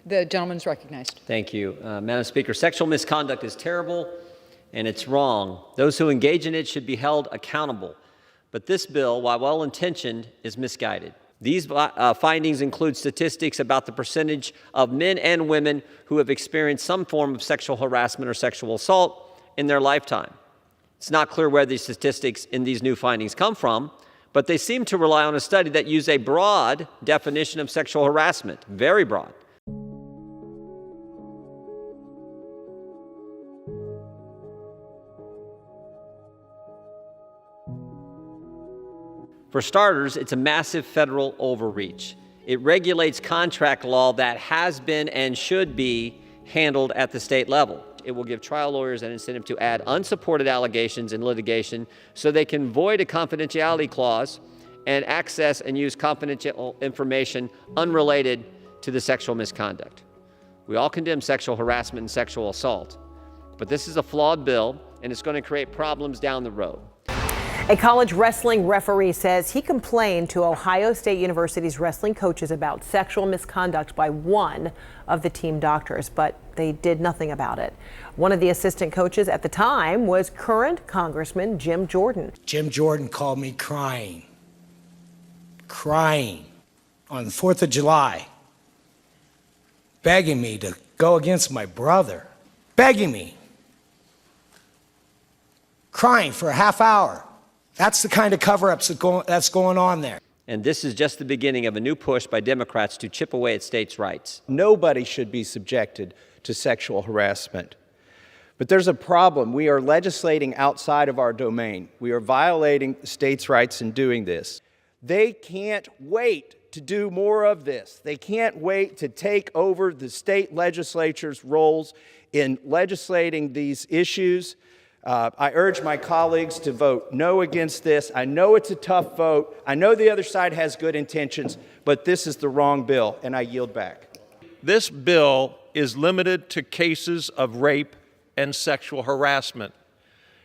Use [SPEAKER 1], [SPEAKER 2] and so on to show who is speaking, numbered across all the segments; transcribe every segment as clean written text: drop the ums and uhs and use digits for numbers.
[SPEAKER 1] The gentleman's recognized.
[SPEAKER 2] Thank you. Madam Speaker, sexual misconduct is terrible and it's wrong. Those who engage in it should be held accountable. But this bill, while well-intentioned, is misguided. These findings include statistics about the percentage of men and women who have experienced some form of sexual harassment or sexual assault in their lifetime. It's not clear where these statistics in these new findings come from, but they seem to rely on a study that used a broad definition of sexual harassment, very broad. For starters, it's a massive federal overreach. It regulates contract law that has been and should be handled at the state level. It will give trial lawyers an incentive to add unsupported allegations in litigation so they can void a confidentiality clause and access and use confidential information unrelated to the sexual misconduct. We all condemn sexual harassment and sexual assault, but this is a flawed bill and it's going to create problems down the road.
[SPEAKER 3] A college wrestling referee says he complained to Ohio State University's wrestling coaches about sexual misconduct by one of the team doctors, but they did nothing about it. One of the assistant coaches at the time was current Congressman Jim Jordan.
[SPEAKER 4] Jim Jordan called me crying on the 4th of July, begging me to go against my brother, begging me, crying for a half hour. That's the kind of cover-ups that's going on there.
[SPEAKER 2] And this is just the beginning of a new push by Democrats to chip away at states' rights.
[SPEAKER 5] Nobody should be subjected to sexual harassment. But there's a problem. We are legislating outside of our domain. We are violating states' rights in doing this. They can't wait to do more of this. They can't wait to take over the state legislature's roles in legislating these issues. I urge my colleagues to vote no against this. I know it's a tough vote. I know the other side has good intentions, but this is the wrong bill, and I yield back.
[SPEAKER 6] This bill is limited to cases of rape and sexual harassment.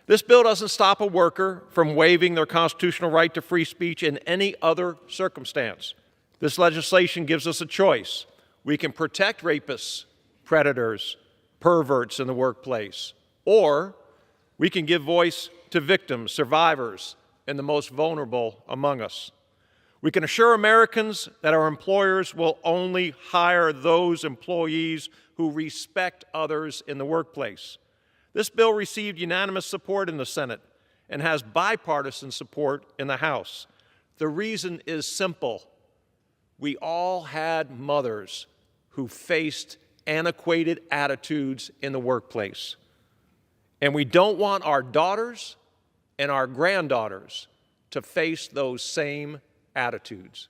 [SPEAKER 6] This bill doesn't stop a worker from waiving their constitutional right to free speech in any other circumstance. This legislation gives us a choice. We can protect rapists, predators, perverts in the workplace, or we can give voice to victims, survivors, and the most vulnerable among us. We can assure Americans that our employers will only hire those employees who respect others in the workplace. This bill received unanimous support in the Senate and has bipartisan support in the House. The reason is simple. We all had mothers who faced antiquated attitudes in the workplace. And we don't want our daughters and our granddaughters to face those same attitudes.